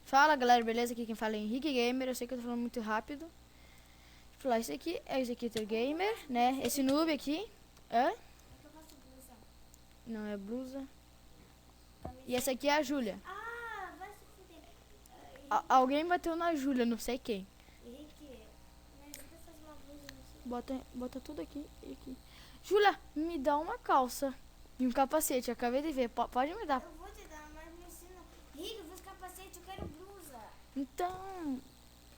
Fala galera, beleza? Aqui quem fala é Henrique Gamer. Eu sei que eu tô falando muito rápido. Vou falar, esse aqui é o Executor Gamer, né? Esse noob aqui. Hã? Não é blusa. E essa aqui é a Júlia. Ah, vai se fuder. Alguém bateu na Júlia, não sei quem. Henrique, me ajuda a fazer uma blusa, não sei. Bota tudo aqui e aqui. Júlia, me dá uma calça e um capacete. Eu acabei de ver. Pode me dar. Eu vou te dar, mas me ensina. Henrique, eu fiz capacete, eu quero blusa. Então.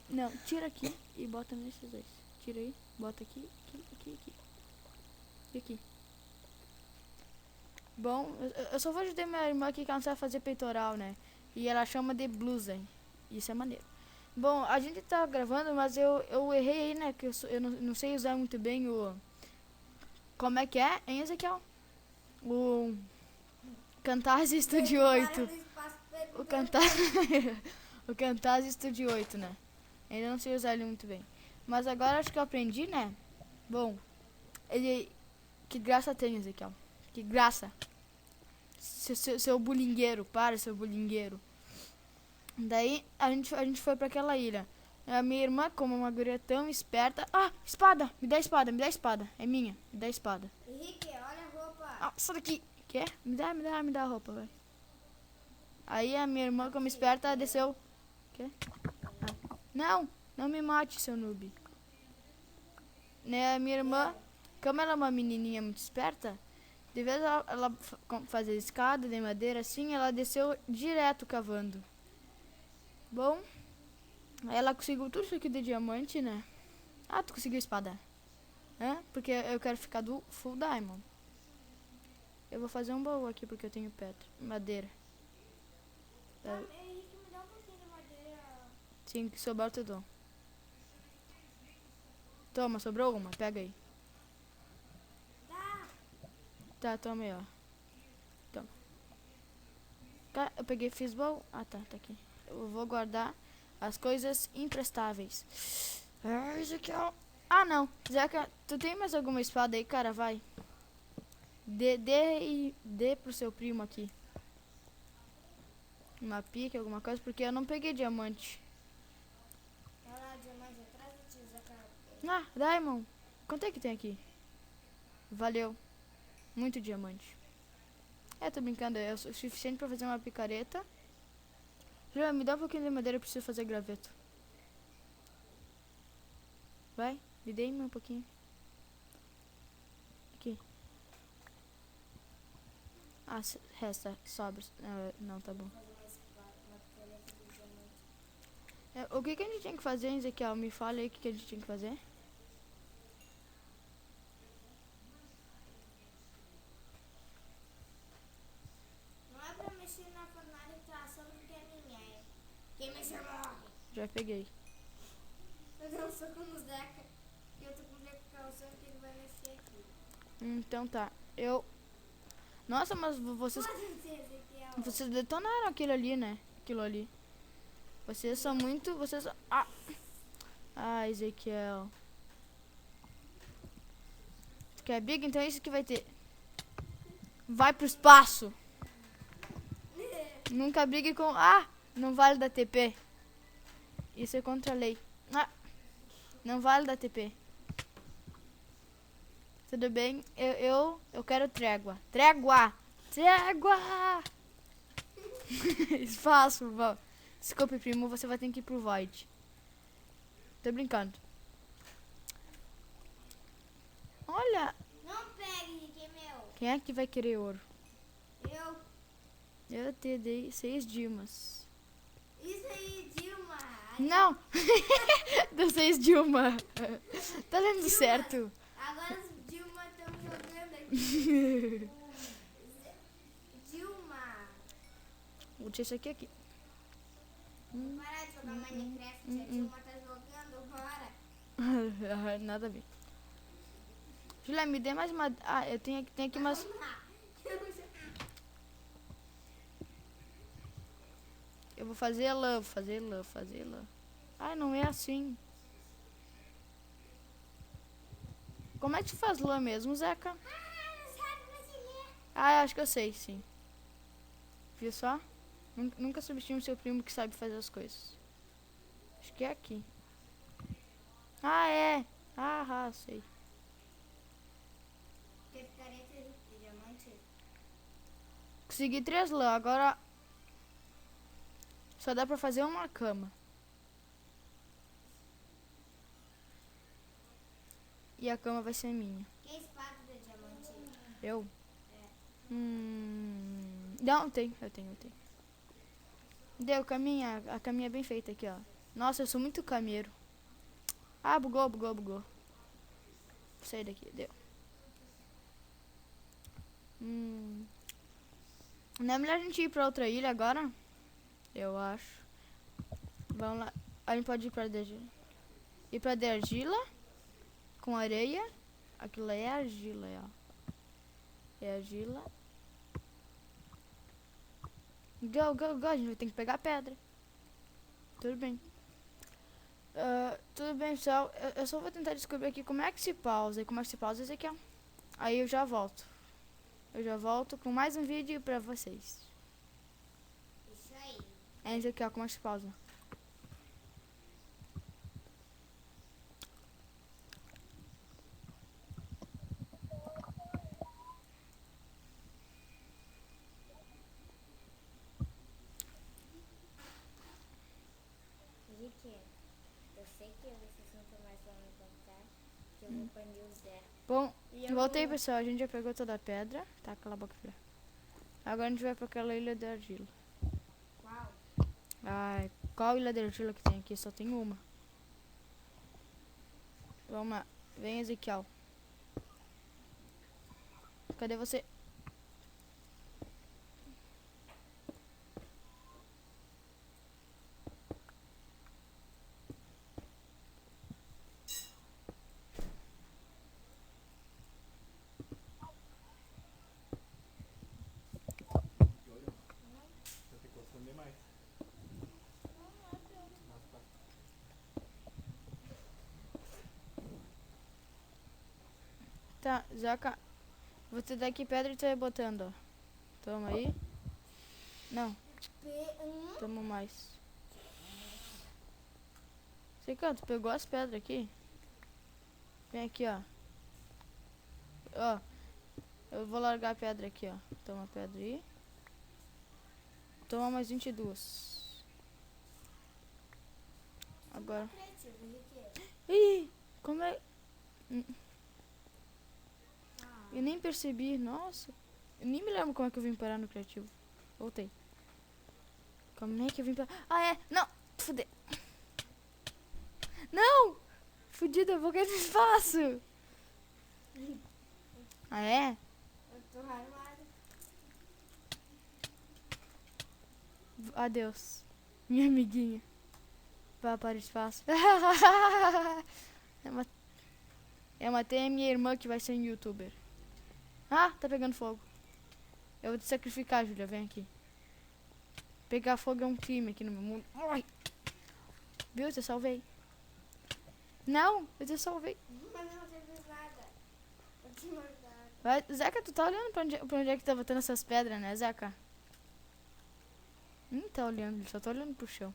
Não, tira aqui e bota nesses dois. Tira aí, bota aqui, aqui. E aqui. Bom, eu só vou ajudar minha irmã aqui que ela não sabe fazer peitoral, né? E ela chama de blusa. Isso é maneiro. Bom, a gente tá gravando, mas eu errei aí, né? Que eu não sei usar muito bem o... Como é que é, hein, Ezequiel? O... Camtasia Studio 8. O Camtasia... o Camtasia Studio 8, né? Ainda não sei usar ele muito bem. Mas agora acho que eu aprendi, né? Bom, ele... Que graça tem, Ezequiel? Que graça. Seu bulingueiro, para, seu bulingueiro. Daí a gente foi pra aquela ilha. A minha irmã, como uma guria tão esperta... Ah, espada! Me dá espada, me dá espada. É minha, me dá espada. Henrique, olha a roupa. Ah, sai daqui. Quer? Me dá a roupa, vai. Aí a minha irmã, como esperta, desceu... Quer? Ah. Não me mate, seu noob. Né, a minha irmã, como ela é uma menininha muito esperta, de vez ela fazer escada de madeira assim, ela desceu direto cavando. Bom, ela conseguiu tudo isso aqui de diamante, né? Ah, tu conseguiu espada. Porque eu quero ficar do full diamond. Eu vou fazer um baú aqui porque eu tenho pedra, madeira. Henrique, me dá um pouquinho de madeira. Sim, que sobrar eu te dou. Toma, sobrou uma, pega aí. Tá, toma aí, ó. Toma. Eu peguei, fiz baú. Ah, tá aqui. Eu vou guardar as coisas imprestáveis. Isso aqui, ó. Ah, não. Zeca, tu tem mais alguma espada aí, cara? Vai. Dê pro seu primo aqui. Uma pique, alguma coisa, porque eu não peguei diamante. Olha lá, diamante atrás do tio, Zeca. Ah, Diamond. Quanto é que tem aqui? Valeu. Muito diamante. Tô brincando. É o suficiente pra fazer uma picareta. Já me dá um pouquinho de madeira, eu preciso fazer graveto. Vai, me dê um pouquinho. Aqui. Ah, resta, sobra. Não, tá bom. O que a gente tem que fazer, Ezequiel? Me fala aí o que a gente tem que fazer. Não é pra mexer na fornalha que tá assando porque é minha. Quem mexer morre. Já peguei. Eu dei um soco no Zeca. E eu tô com precaução que ele vai mexer aqui. Então tá. Nossa, mas vocês detonaram aquilo ali, né? Aquilo ali. Vocês são muito... Ah, Ezequiel. Tu quer briga? Então é isso que vai ter. Vai pro espaço. Nunca brigue com... Ah, não vale da TP. Isso é contra a lei. Ah, não vale da TP. Tudo bem? Eu quero trégua. Trégua! Espaço, vó. Desculpe, primo, você vai ter que ir pro Void. Tô brincando. Olha, Não pegue, Henrique, é meu. quem é que vai querer ouro? Eu. Eu te dei 6 Dilmas. Isso aí, Dilma. Não! Deu 6 Dilma. Tá dando certo. Agora os Dilma estão jogando aqui. Dilma. Vou deixar isso aqui. Vou parar de jogar Minecraft. A Dilma tá jogando fora. Nada a ver. Julia, me dê mais uma... Ah, eu tenho aqui umas... Eu vou fazer lã. Ai, não é assim. Como é que tu faz lã mesmo, Zeca? Não sabe brasileiro. Ah, eu acho que eu sei, sim. Viu só? Nunca subestime seu primo que sabe fazer as coisas. Acho que é aqui. Ah, é. Ah, sei. Porque picareta de diamante. Consegui 3 lã. Agora só dá pra fazer uma cama. E a cama vai ser minha. Que espada de diamante? Eu? É. Não, eu tenho. Deu, caminha. A caminha é bem feita aqui, ó. Nossa, eu sou muito cameiro. Ah, bugou. Sai daqui, deu. Não é melhor a gente ir pra outra ilha agora? Eu acho. Vamos lá. A gente pode ir pra Dergila. Ir pra Dergila. Com areia. Aquilo lá é argila, ó. É argila. Go. A gente vai ter que pegar pedra. Tudo bem. Tudo bem, pessoal. Eu só vou tentar descobrir aqui como é que se pausa. E como é que se pausa esse aqui, ó. Aí eu já volto. Eu já volto com mais um vídeo pra vocês. Isso aí. É esse aqui, ó. Como é que se pausa. Rick, eu sei que vocês nunca mais vão me contar que eu vou banir o Zé. Bom, E eu voltei, vou- pessoal. A gente já pegou toda a pedra. Tá, cala a boca, filha. Agora a gente vai pra aquela ilha de argila. Qual? Ai, qual ilha de argila que tem aqui? Só tem uma. Vamos lá. Vem, Ezequiel. Cadê você? Tá, Zaca. Vou te dar aqui pedra e tu vai botando, ó. Toma aí. Não, toma mais. Zeca, tu pegou as pedras aqui? Vem aqui, ó. Ó, eu vou largar a pedra aqui, ó. Toma a pedra aí. Toma mais 22. Agora. Criativo, Rick. Ih, como é... Eu nem percebi, nossa. Eu nem me lembro como é que eu vim parar no criativo. Voltei. Como é que eu vim parar? Ah, é! Não! Fudeu! Não! Fudida, eu vou cair no espaço! Ah, é? Eu tô armado. Adeus. Minha amiguinha. Vá para o espaço. Eu matei a minha irmã que vai ser um youtuber. Ah, tá pegando fogo. Eu vou te sacrificar, Júlia. Vem aqui. Pegar fogo é um crime aqui no meu mundo. Ai. Viu? Eu te salvei. Não, eu te salvei. Mas não teve nada. Eu te mandado. Vai, Zeca, tu tá olhando pra onde é que tá botando essas pedras, né, Zeca? Não tá olhando, ele só tá olhando pro chão.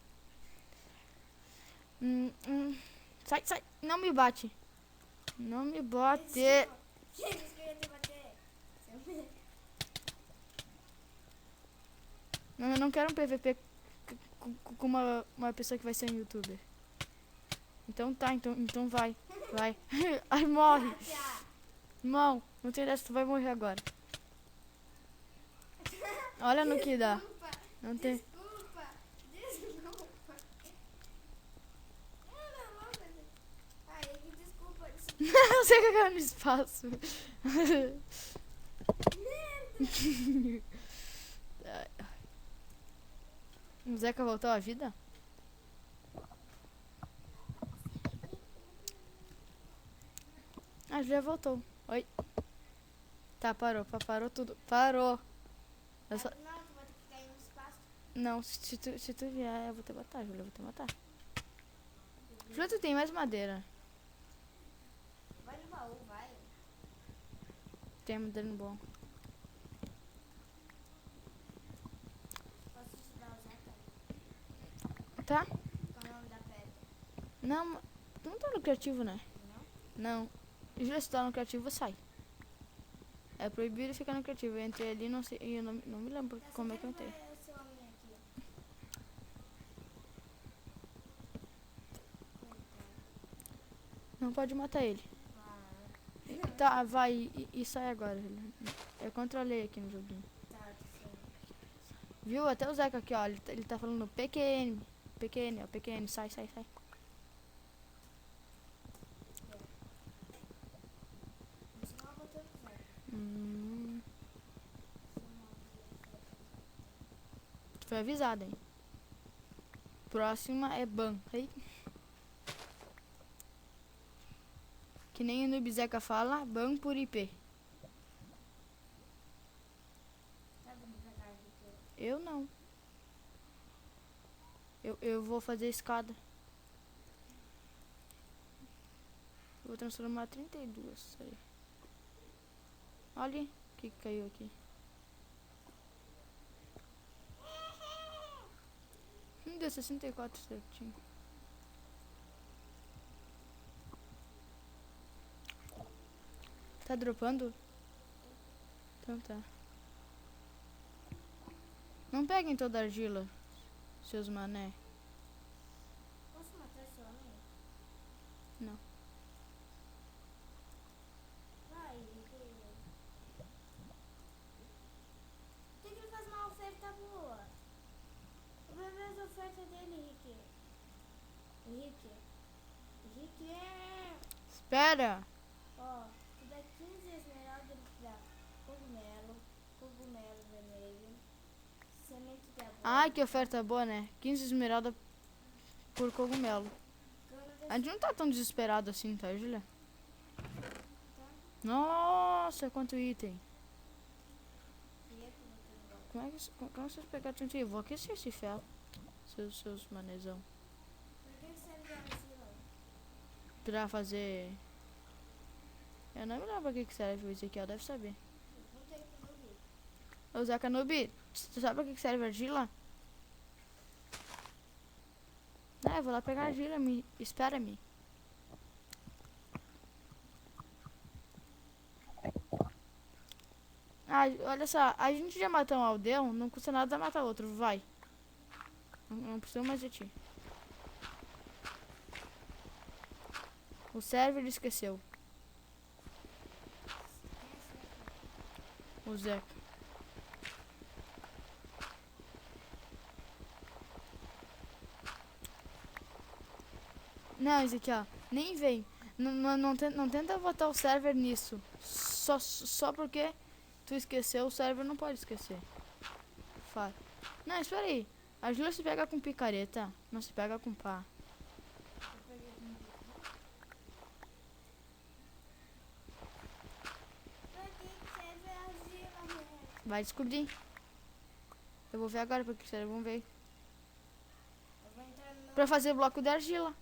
Sai. Não me bate. Não me bate. Quem disse que eu ia te bater? Seu Não, eu não quero um PVP com uma pessoa que vai ser um youtuber. Então tá, então vai. Vai. Ai, morre. Não tem dessa, tu vai morrer agora. Olha no que dá. Não tem. Desculpa. Ai, desculpa. Você cagou no espaço. O Zeca voltou à vida? Ah, já voltou. Oi. Tá, parou tudo. Parou. Eu só... Não, tu vai ter que cair no espaço. Não, se tu vier, eu vou te matar, Júlia, eu vou te matar. Júlia, tu tem mais madeira. Vai no baú, vai. Tem madeira no bom. Posso te dar os Tá? Qual é o nome da pedra? Não, tu não tá no criativo, né? Não. Júlia, se tá no criativo, sai. É proibido ficar no criativo. Eu entrei ali, não sei, eu não me lembro como é que eu entrei. Vai esse homem aqui. Não pode matar ele. Ah, Tá, vai e sai agora, Júlia. Eu controlei aqui no joguinho. tá, Viu? Até o Zeca aqui, ó. Ele tá falando PQN. PQN, ó. PQN. Sai, sai, sai. Senão eu vou ter que fazer. Tu foi avisado, hein? Próxima é ban. Aí. Que nem o Noob Zeca fala, ban por IP. Eu não. Eu vou fazer escada. Eu vou transformar 32. Aí. Olha o que caiu aqui. Deu 64 certinho. Tá dropando? Então tá. Não peguem toda a argila, seus mané. Posso matar esse homem? Não. Vai, Rick. Tem que ele faz uma oferta boa. Vai ver as ofertas dele, Rick. Rick é... Espera! Ó, tu dá 15 esmeralda, ele te dá cogumelo vermelho, semente de abóbora. Ai, que oferta boa, né? 15 esmeralda por cogumelo. A gente não tá tão desesperado assim, tá, Julia? Nossa, quanto item. Como vocês pegaram tanto item? Eu vou aquecer esse ferro. Seus manezão. Por que serve a argila? Pra fazer... Eu não me lembro pra que serve, o Ezequiel deve saber. Pergunta aí pro Nubi. Ô, Zeca Noob, tu sabe pra que serve a argila? Eu vou lá pegar a argila, espera-me. Olha só, a gente já matou um aldeão, não custa nada matar outro, vai. Não preciso mais de ti. O server esqueceu. O Zeca. Não, Ezequiel, nem vem. Não tenta botar o server nisso. Só porque tu esqueceu, o server não pode esquecer. Fala. Não, espera aí. A Júlia se pega com picareta, não se pega com pá. Pra que serve a argila, né? Vai descobrir. Eu vou ver agora pra que serve, vamos ver. Eu vou entrar no meu... Pra fazer bloco de argila.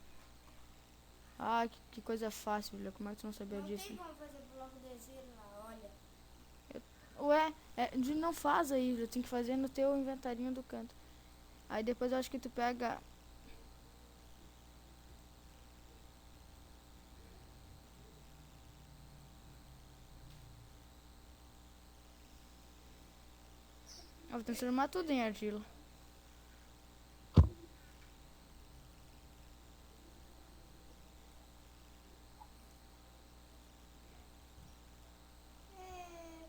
Ah, que coisa fácil, Júlia. Como é que tu não sabia Não disso? tem como fazer bloco de argila, olha. Ué, não faz aí, Júlia. Tem que fazer no teu inventarinho do canto. Aí depois eu acho que tu pega... Eu vou transformar tudo em argila.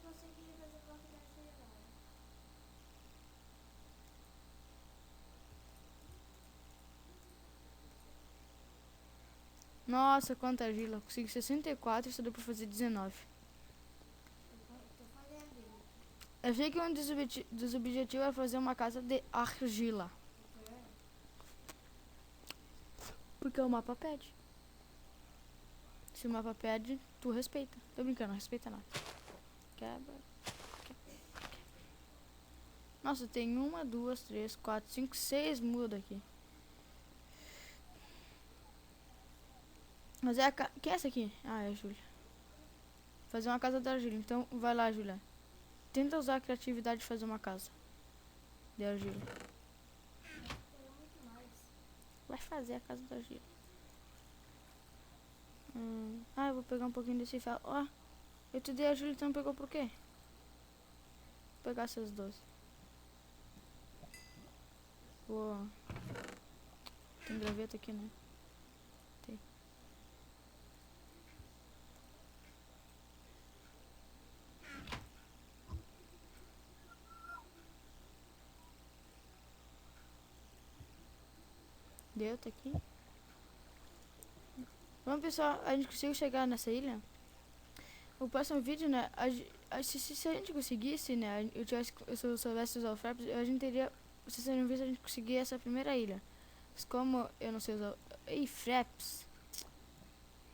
Consegui fazer bloco de argila. Nossa, quanta argila. Consegui 64 e só deu pra fazer 19. Tô fazendo ele. Eu achei que um dos objetivos era fazer uma casa de argila. Porque o mapa pede. Se o mapa pede, tu respeita. Tô brincando, não respeita nada. Quebra. Nossa, tem 1, 2, 3, 4, 5, 6 mudas aqui. Mas é quem é essa aqui? Ah, é a Júlia. Fazer uma casa da argila. Então, vai lá, Júlia. Tenta usar a criatividade de fazer uma casa de argila. fazer a casa da Gira. Eu vou pegar um pouquinho desse ferro. Ó, eu te dei a Júlia, então pegou por quê? Vou pegar essas duas. Boa. Tem graveta aqui, né? Tem. Deu, tá aqui. Bom, pessoal, a gente conseguiu chegar nessa ilha. O próximo vídeo, né? Se a gente conseguisse, né? Se eu soubesse usar o Fraps, a gente teria. Vocês teriam visto a gente conseguir essa primeira ilha. Mas como eu não sei usar. Ei, Fraps!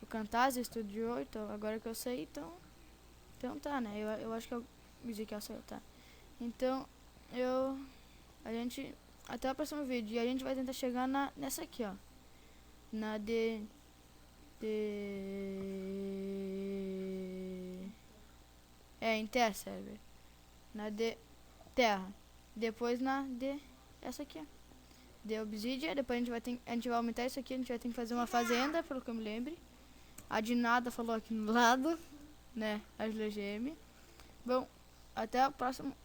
O Camtasia Studio, então agora que eu sei, então tá, né? Eu acho que eu disse que eu sei, tá. Então, a gente. Até o próximo vídeo. E a gente vai tentar chegar nessa aqui, ó. Na em Terra Server. Na de Terra. Depois na de essa aqui, ó. De Obsidian. Depois a gente vai aumentar isso aqui. A gente vai ter que fazer uma fazenda, pelo que eu me lembre. A Dinada falou aqui no lado, né? A GM. Bom, até o próximo.